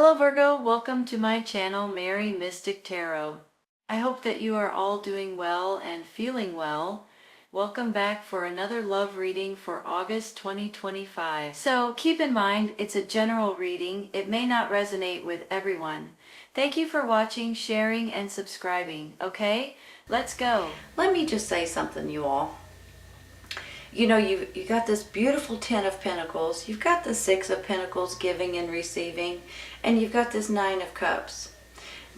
Hello Virgo, welcome to my channel, Mary Mystic Tarot. I hope that you are all doing well and feeling well. Welcome back for another love reading for August 2025. So keep in mind, it's a general reading. It may not resonate with everyone. Thank you for watching, sharing, and subscribing. Okay, let's go. Let me just say something, you all. You know, you got this beautiful Ten of Pentacles, you've got the Six of Pentacles, giving and receiving, and you've got this Nine of Cups.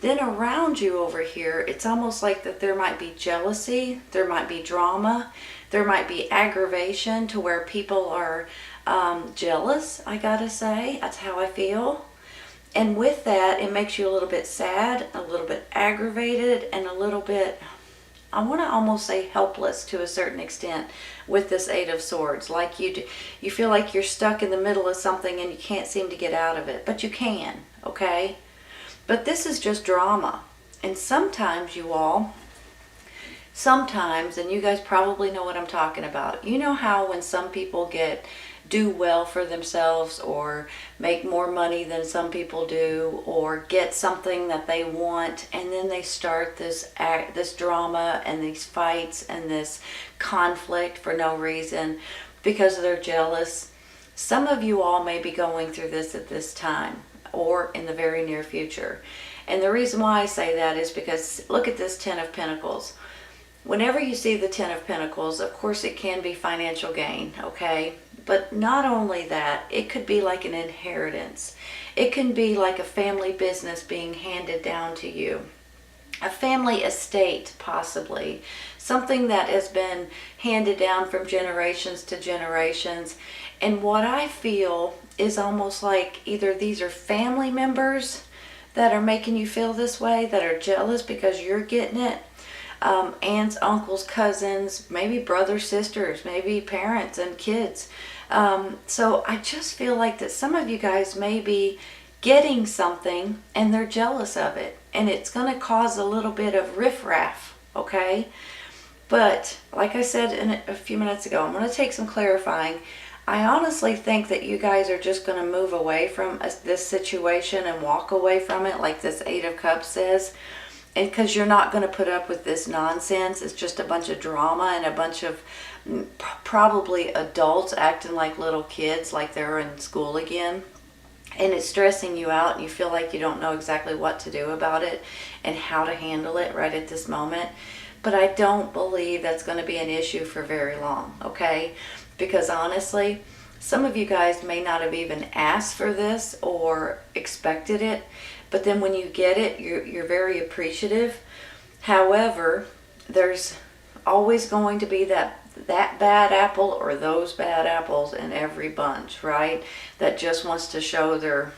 Then around you over here, it's almost like that there might be jealousy, there might be drama, there might be aggravation to where people are jealous, I gotta say. That's how I feel. And with that, it makes you a little bit sad, a little bit aggravated, and a little bit, I want to almost say helpless to a certain extent with this Eight of Swords. Like you feel like you're stuck in the middle of something and you can't seem to get out of it. But you can, okay? But this is just drama. And sometimes, you all, sometimes, and you guys probably know what I'm talking about. You know how when some people do well for themselves or make more money than some people do or get something that they want, and then they start this drama and these fights and this conflict for no reason because they're jealous. Some of you all may be going through this at this time or in the very near future. And the reason why I say that is because look at this Ten of Pentacles. Whenever you see the Ten of Pentacles, of course it can be financial gain, okay? But not only that, it could be like an inheritance. It can be like a family business being handed down to you. A family estate, possibly. Something that has been handed down from generations to generations. And what I feel is almost like either these are family members that are making you feel this way, that are jealous because you're getting it. Aunts, uncles, cousins, maybe brothers, sisters, maybe parents and kids. So I just feel like that some of you guys may be getting something and they're jealous of it. And it's going to cause a little bit of riffraff, okay? But like I said a few minutes ago, I'm going to take some clarifying. I honestly think that you guys are just going to move away from this situation and walk away from it, like this Eight of Cups says. And because you're not going to put up with this nonsense. It's just a bunch of drama and a bunch of probably adults acting like little kids, like they're in school again. And it's stressing you out and you feel like you don't know exactly what to do about it and how to handle it right at this moment. But I don't believe that's going to be an issue for very long, okay? Because honestly, some of you guys may not have even asked for this or expected it. But then when you get it, you're very appreciative. However, there's always going to be that bad apple or those bad apples in every bunch, right? That just wants to show their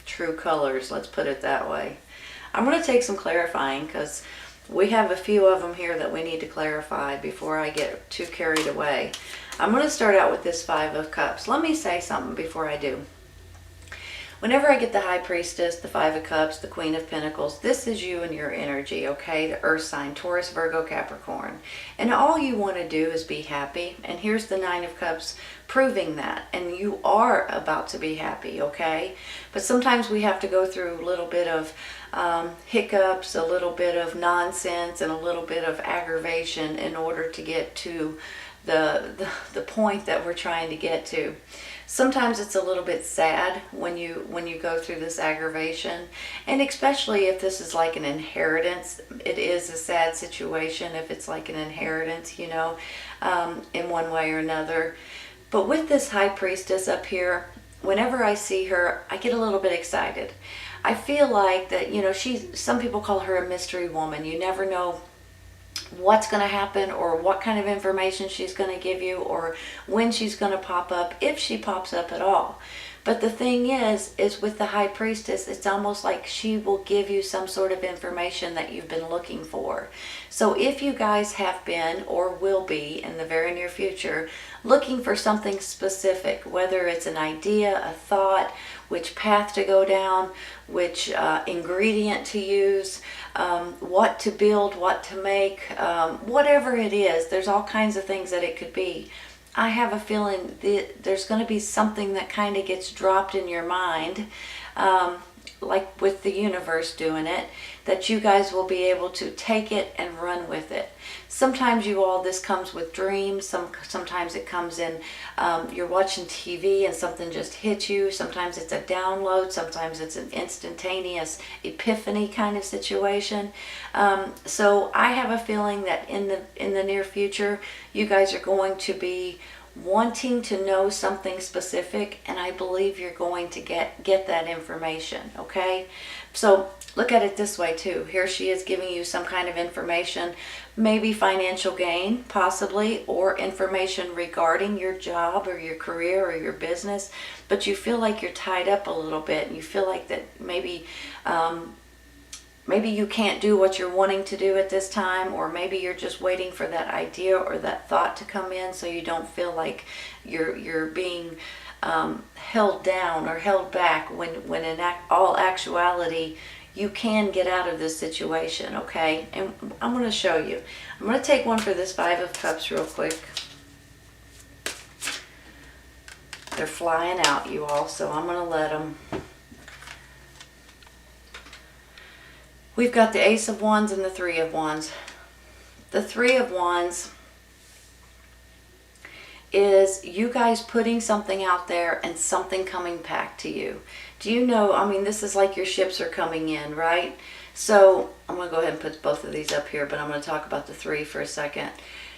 true colors, let's put it that way. I'm going to take some clarifying because we have a few of them here that we need to clarify before I get too carried away. I'm going to start out with this Five of Cups. Let me say something before I do. Whenever I get the High Priestess, the Five of Cups, the Queen of Pentacles, this is you and your energy, okay? The Earth sign, Taurus, Virgo, Capricorn. And all you want to do is be happy. And here's the Nine of Cups proving that. And you are about to be happy, okay? But sometimes we have to go through a little bit of hiccups, a little bit of nonsense, and a little bit of aggravation in order to get to the point that we're trying to get to. Sometimes it's a little bit sad when you go through this aggravation, and especially if this is like an inheritance, it is a sad situation if it's like an inheritance, you know, in one way or another. But with this High Priestess up here, whenever I see her, I get a little bit excited. I feel like that, you know, some people call her a mystery woman. You never know what's going to happen or what kind of information she's going to give you or when she's going to pop up, if she pops up at all. But the thing is with the High Priestess, it's almost like she will give you some sort of information that you've been looking for. So if you guys have been or will be in the very near future looking for something specific, whether it's an idea, a thought, which path to go down, which ingredient to use, what to build, what to make, whatever it is, there's all kinds of things that it could be. I have a feeling that there's going to be something that kind of gets dropped in your mind like with the universe doing it, that you guys will be able to take it and run with it. Sometimes you all, this comes with dreams. Sometimes it comes in, you're watching TV and something just hits you. Sometimes it's a download. Sometimes it's an instantaneous epiphany kind of situation. So I have a feeling that in the near future, you guys are going to be wanting to know something specific, and I believe you're going to get that information. Okay, so look at it this way too. Here she is giving you some kind of information, maybe financial gain possibly, or information regarding your job or your career or your business, but you feel like you're tied up a little bit, and you feel like that maybe maybe you can't do what you're wanting to do at this time, or maybe you're just waiting for that idea or that thought to come in, so you don't feel like you're being held down or held back, when in all actuality you can get out of this situation. Okay, and I'm going to show you. I'm going to take one for this Five of Cups real quick. They're flying out, you all, so I'm going to let them. We've got the Ace of Wands and the Three of Wands. The Three of Wands is you guys putting something out there and something coming back to you. Do you know, I mean, this is like your ships are coming in, right? So I'm going to go ahead and put both of these up here, but I'm going to talk about the three for a second.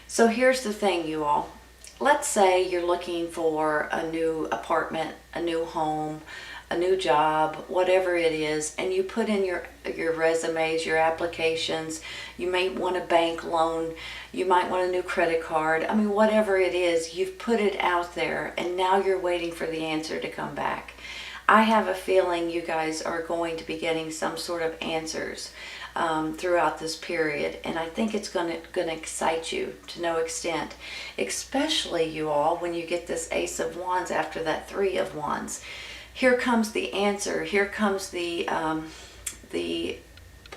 So here's the thing, you all. Let's say you're looking for a new apartment, a new home, a new job, whatever it is, and you put in your resumes, your applications. You may want a bank loan, you might want a new credit card. I mean, whatever it is, you've put it out there, and now you're waiting for the answer to come back. I have a feeling you guys are going to be getting some sort of answers throughout this period, and I think it's going to excite you to no extent, especially you all when you get this Ace of Wands after that Three of Wands. Here comes the answer. Here comes the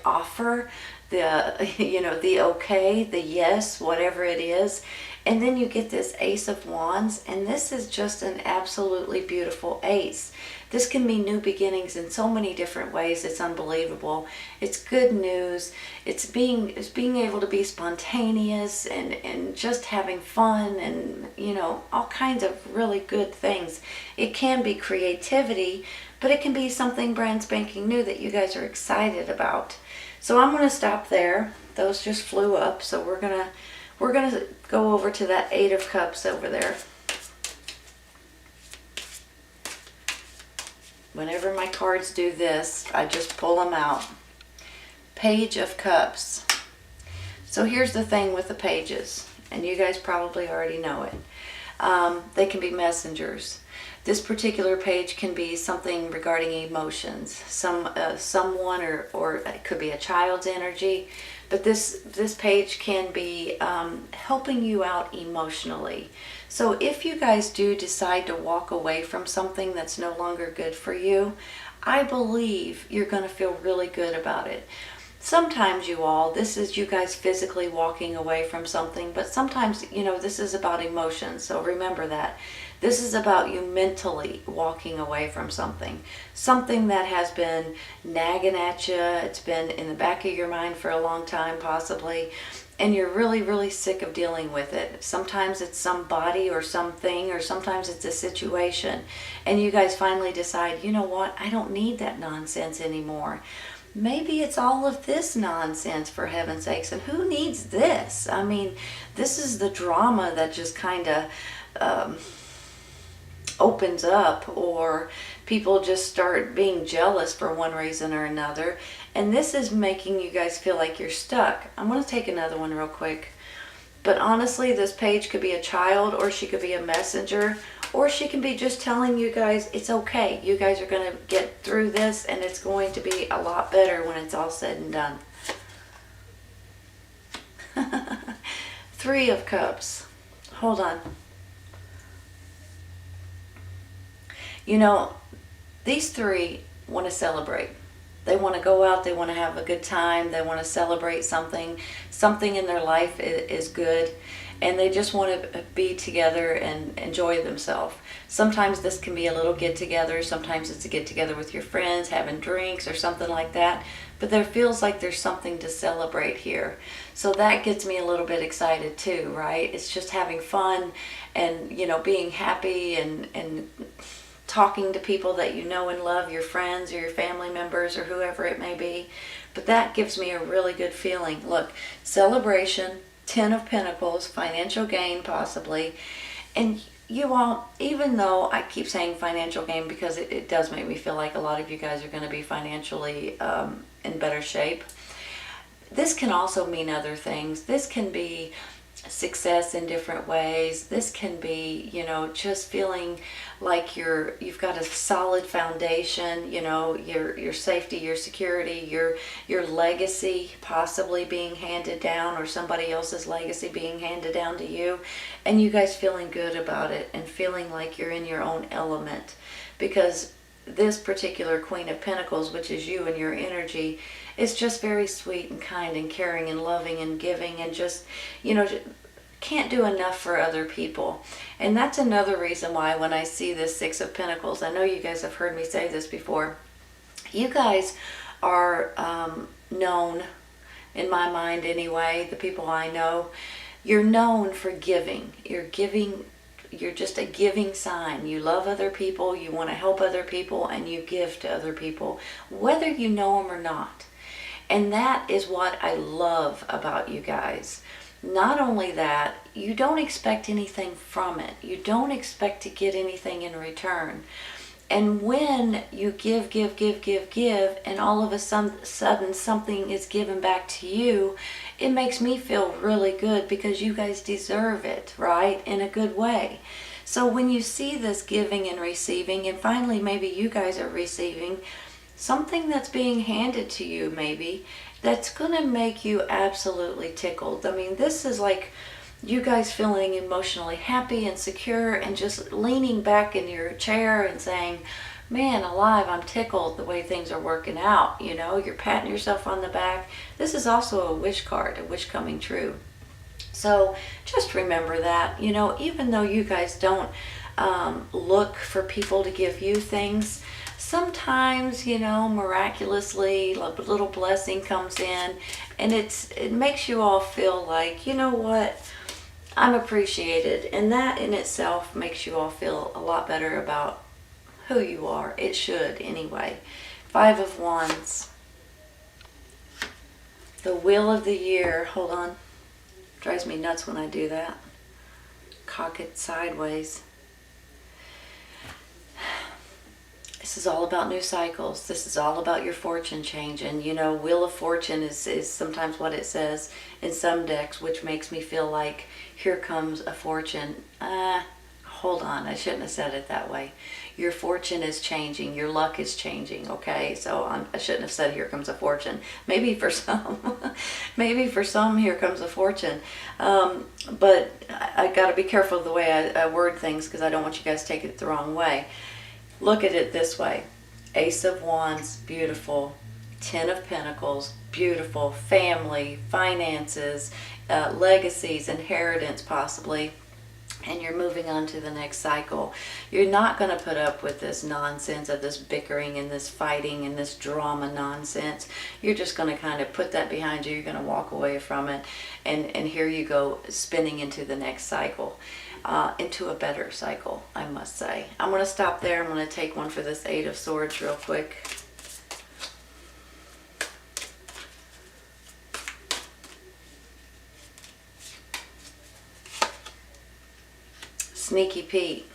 offer, the okay, the yes, whatever it is. And then you get this Ace of Wands, and this is just an absolutely beautiful ace. This can be new beginnings in so many different ways. It's unbelievable. It's good news. It's being able to be spontaneous and just having fun, and all kinds of really good things. It can be creativity, but it can be something brand spanking new that you guys are excited about. So I'm going to stop there. Those just flew up, so we're gonna go over to that Eight of Cups over there. Whenever my cards do this, I just pull them out. Page of Cups. So here's the thing with the pages, and you guys probably already know it. They can be messengers. This particular page can be something regarding emotions, someone, or it could be a child's energy. But this page can be helping you out emotionally. So if you guys do decide to walk away from something that's no longer good for you, I believe you're going to feel really good about it. Sometimes you all, this is you guys physically walking away from something, but sometimes, this is about emotions. So remember that. This is about you mentally walking away from something that has been nagging at you. It's been in the back of your mind for a long time, possibly, and you're really, really sick of dealing with it. Sometimes it's somebody or something, or sometimes it's a situation, and you guys finally decide, you know what, I don't need that nonsense anymore. Maybe it's all of this nonsense, for heaven's sakes, and who needs this? I mean, this is the drama that just kind of opens up, or people just start being jealous for one reason or another, and this is making you guys feel like you're stuck. I'm going to take another one real quick, but honestly, this page could be a child, or she could be a messenger, or she can be just telling you guys it's okay. You guys are going to get through this, and it's going to be a lot better when it's all said and done. Three of Cups. Hold on. These three want to celebrate. They want to go out, they want to have a good time, they want to celebrate something in their life is good. and they just want to be together and enjoy themselves. Sometimes this can be a little get-together, sometimes it's a get-together with your friends, having drinks or something like that, but there feels like there's something to celebrate here. So that gets me a little bit excited too, right? It's just having fun and, you know, being happy and talking to people that you know and love, your friends or your family members or whoever it may be. But that gives me a really good feeling. Look, celebration, 10 of Pentacles, financial gain possibly. And you all, even though I keep saying financial gain because it does make me feel like a lot of you guys are going to be financially in better shape, this can also mean other things. This can be success in different ways. This can be, you know, just feeling like you've got a solid foundation, you know, your safety, your security, your legacy possibly being handed down, or somebody else's legacy being handed down to you, and you guys feeling good about it and feeling like you're in your own element. Because this particular Queen of Pentacles, which is you and your energy, is just very sweet and kind and caring and loving and giving, and just, you know, can't do enough for other people. And that's another reason why when I see this Six of Pentacles, I know you guys have heard me say this before, you guys are known, in my mind anyway, the people I know, you're known for giving. You're just a giving sign. You love other people, you want to help other people, and you give to other people, whether you know them or not. And that is what I love about you guys. Not only that, you don't expect anything from it. You don't expect to get anything in return. And when you give, and all of a sudden something is given back to you, it makes me feel really good because you guys deserve it, right? In a good way. So when you see this giving and receiving, and finally maybe you guys are receiving something that's being handed to you, maybe, that's going to make you absolutely tickled. I mean, this is like you guys feeling emotionally happy and secure and just leaning back in your chair and saying, man alive, I'm tickled the way things are working out. You know, you're patting yourself on the back. This is also a wish card, a wish coming true. So just remember that, you know, even though you guys don't look for people to give you things, sometimes, you know, miraculously a little blessing comes in, and it makes you all feel like, you know what, I'm appreciated, and that in itself makes you all feel a lot better about who you are. It should anyway. Five of Wands. The Wheel of the Year. Hold on. Drives me nuts when I do that. Cock it sideways. This is all about new cycles. This is all about your fortune changing. You know, Wheel of Fortune is sometimes what it says in some decks, which makes me feel like here comes a fortune. Hold on, I shouldn't have said it that way. Your fortune is changing. Your luck is changing, okay? So I shouldn't have said here comes a fortune. Maybe for some, here comes a fortune. But I got to be careful of the way I word things because I don't want you guys to take it the wrong way. Look at it this way. Ace of Wands, beautiful. 10 of Pentacles, beautiful. Family, finances, legacies, inheritance possibly. And you're moving on to the next cycle. You're not going to put up with this nonsense of this bickering and this fighting and this drama nonsense. You're just going to kind of put that behind you. You're going to walk away from it. And here you go, spinning into the next cycle. Into a better cycle, I must say. I'm going to stop there. I'm going to take one for this Eight of Swords real quick. Sneaky Pete.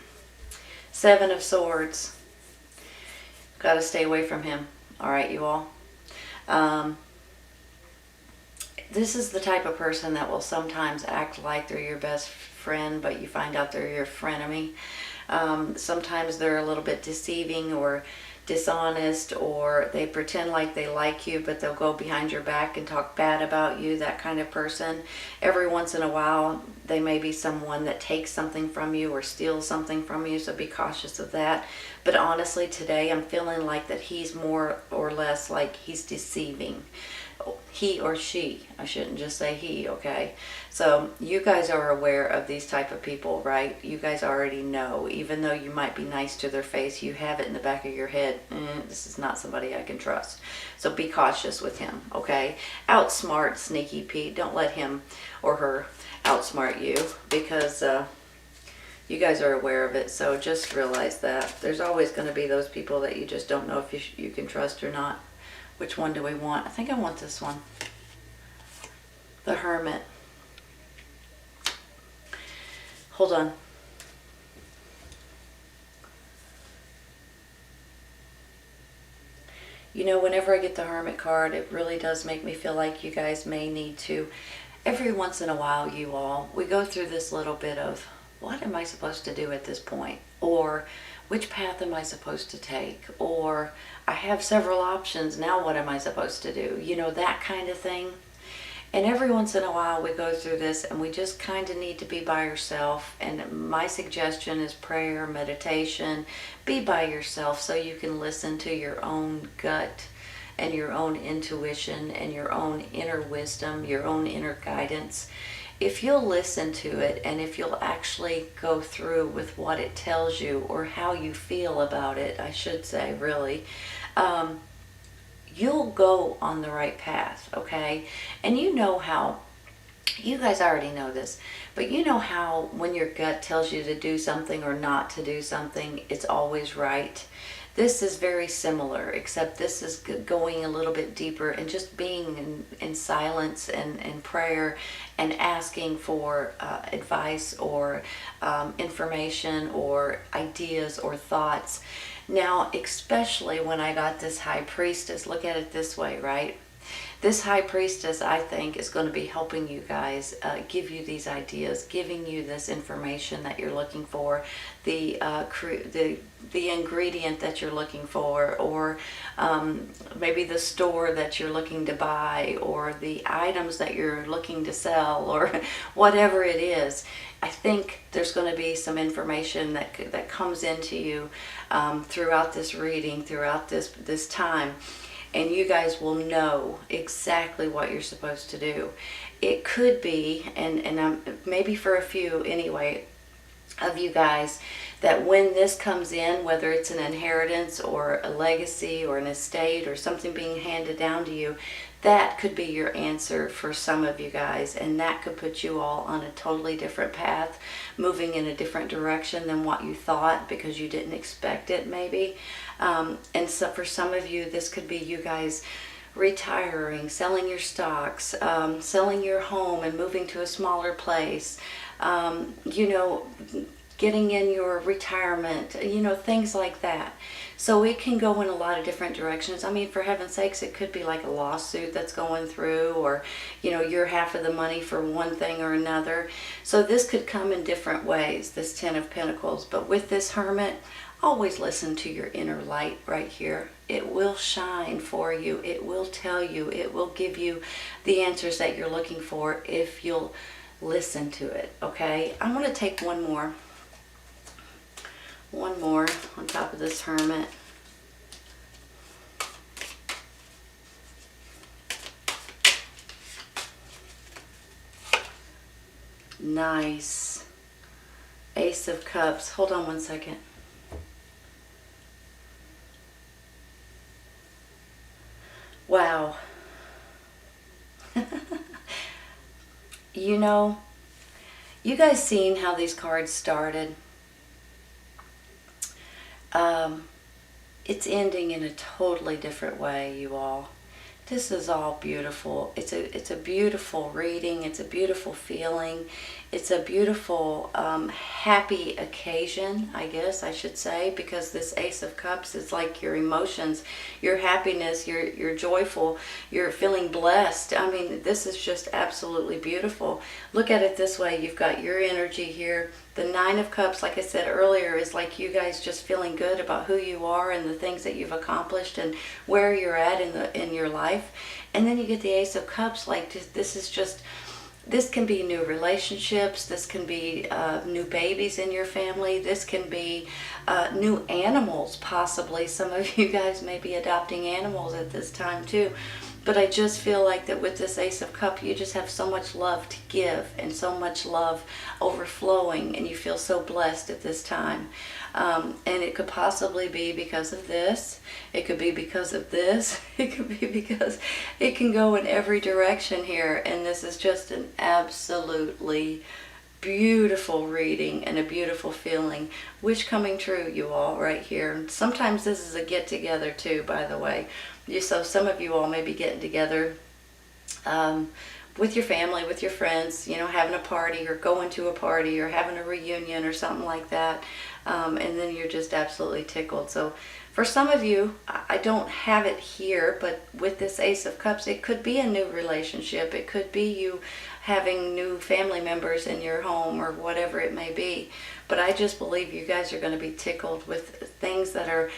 Seven of Swords. Got to stay away from him. All right, you all. This is the type of person that will sometimes act like they're your best friend, but you find out they're your frenemy. Sometimes they're a little bit deceiving or dishonest, or they pretend like they like you, but they'll go behind your back and talk bad about you, that kind of person. Every once in a while, they may be someone that takes something from you or steals something from you, so be cautious of that. But honestly, today I'm feeling like that he's more or less like he's deceiving. He or she, I shouldn't just say he, okay? So you guys are aware of these type of people, right? You guys already know, even though you might be nice to their face, you have it in the back of your head, this is not somebody I can trust. So be cautious with him, okay? Outsmart Sneaky Pete. Don't let him or her outsmart you, because you guys are aware of it. So just realize that there's always going to be those people that you just don't know if you can trust or not. Which one do we want? I think I want this one. The Hermit. Hold on. You know, whenever I get the Hermit card, it really does make me feel like you guys may need to, every once in a while, you all, we go through this little bit of, what am I supposed to do at this point? Or which path am I supposed to take? Or I have several options, now what am I supposed to do? You know, that kind of thing. And every once in a while we go through this and we just kind of need to be by yourself. And my suggestion is prayer, meditation. Be by yourself so you can listen to your own gut and your own intuition and your own inner wisdom, your own inner guidance. If you'll listen to it, and if you'll actually go through with what it tells you, or how you feel about it, I should say, really, you'll go on the right path, okay? And you know how, you guys already know this, but you know how when your gut tells you to do something or not to do something, it's always right. This is very similar, except this is going a little bit deeper and just being in silence and prayer and asking for advice or information or ideas or thoughts. Now, especially when I got this High Priestess, look at it this way, right? This High Priestess, I think, is going to be helping you guys, give you these ideas, giving you this information that you're looking for, the ingredient that you're looking for, or maybe the store that you're looking to buy, or the items that you're looking to sell, or whatever it is. I think there's going to be some information that comes into you throughout this reading, throughout this time. And you guys will know exactly what you're supposed to do. It could be, and maybe for a few anyway, of you guys, that when this comes in, whether it's an inheritance or a legacy or an estate or something being handed down to you, that could be your answer for some of you guys, and that could put you all on a totally different path, moving in a different direction than what you thought because you didn't expect it maybe. And so for some of you, this could be you guys retiring, selling your stocks, selling your home and moving to a smaller place, you know, getting in your retirement, you know, things like that. So it can go in a lot of different directions. I mean, for heaven's sakes, it could be like a lawsuit that's going through, or, you know, you're half of the money for one thing or another. So this could come in different ways, this Ten of Pentacles. But with this Hermit, always listen to your inner light right here. It will shine for you. It will tell you. It will give you the answers that you're looking for if you'll listen to it, okay? I'm going to take one more on top of this Hermit. Nice. Ace of Cups. Hold on one second. Wow. You know, you guys seen how these cards started? It's ending in a totally different way, you all. This is all beautiful. It's a beautiful reading. It's a beautiful feeling. It's a beautiful, happy occasion, I guess I should say, because this Ace of Cups is like your emotions, your happiness, you're joyful, you're feeling blessed. I mean, this is just absolutely beautiful. Look at it this way. You've got your energy here. The Nine of Cups, like I said earlier, is like you guys just feeling good about who you are and the things that you've accomplished and where you're at in your life. And then you get the Ace of Cups, like this is just This can be new relationships. This can be new babies in your family. This can be new animals, possibly. Some of you guys may be adopting animals at this time too. But I just feel like that with this Ace of Cups, you just have so much love to give and so much love overflowing, and you feel so blessed at this time. And it could possibly be because of this. It could be because of this. It could be because it can go in every direction here. And this is just an absolutely beautiful reading and a beautiful feeling. Wish coming true, you all, right here. Sometimes this is a get together too, by the way. So some of you all may be getting together with your family, with your friends, you know, having a party or going to a party or having a reunion or something like that. And then you're just absolutely tickled. So for some of you, I don't have it here, but with this Ace of Cups, it could be a new relationship. It could be you having new family members in your home or whatever it may be. But I just believe you guys are going to be tickled with things that are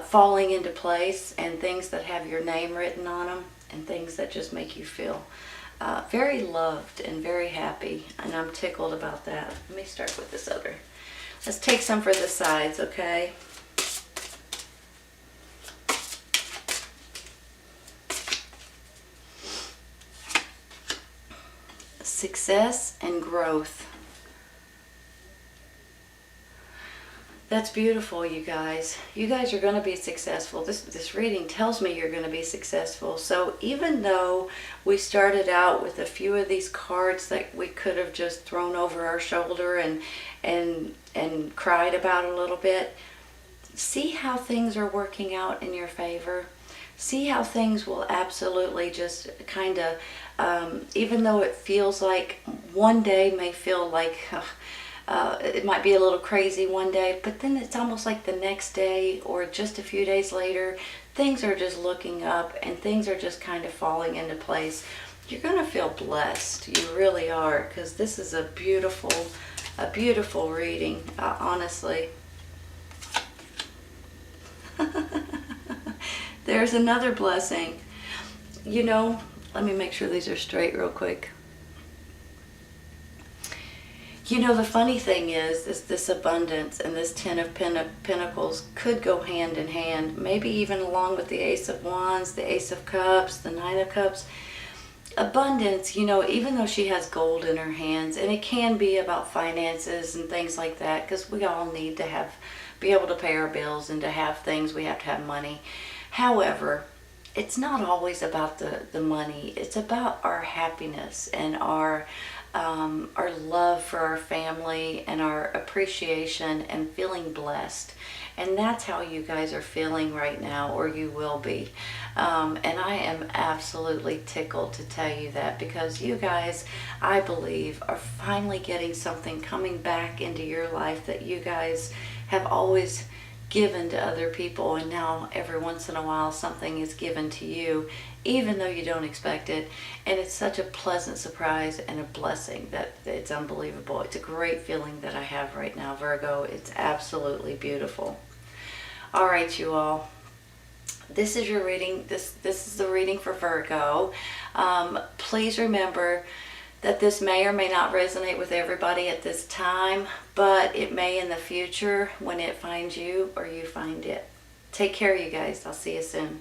falling into place, and things that have your name written on them, and things that just make you feel very loved and very happy. And I'm tickled about that. Let me start with this other. Let's take some for the sides, okay? Success and growth. That's beautiful, you guys. You guys are going to be successful. This reading tells me you're going to be successful. So even though we started out with a few of these cards that we could have just thrown over our shoulder and cried about a little bit, see how things are working out in your favor. See how things will absolutely just kind of, even though it feels like one day may feel like it might be a little crazy one day, but then it's almost like the next day or just a few days later, things are just looking up and things are just kind of falling into place. You're going to feel blessed. You really are, because this is a beautiful reading, honestly. There's another blessing. You know, let me make sure these are straight real quick. You know, the funny thing is this abundance and this Ten of Pentacles could go hand in hand, maybe even along with the Ace of Wands, the Ace of Cups, the Nine of Cups. Abundance, you know, even though she has gold in her hands, and it can be about finances and things like that, because we all need to be able to pay our bills, and to have things, we have to have money. However, it's not always about the money. It's about our happiness and our love for our family and our appreciation and feeling blessed. And that's how you guys are feeling right now, or you will be. And I am absolutely tickled to tell you that, because you guys, I believe, are finally getting something coming back into your life that you guys have always given to other people, and now every once in a while something is given to you, even though you don't expect it. And it's such a pleasant surprise and a blessing that it's unbelievable. It's a great feeling that I have right now, Virgo. It's absolutely beautiful. All right, you all, this is your reading. This is the reading for Virgo. Please remember that this may or may not resonate with everybody at this time, but it may in the future when it finds you or you find it. Take care, you guys. I'll see you soon.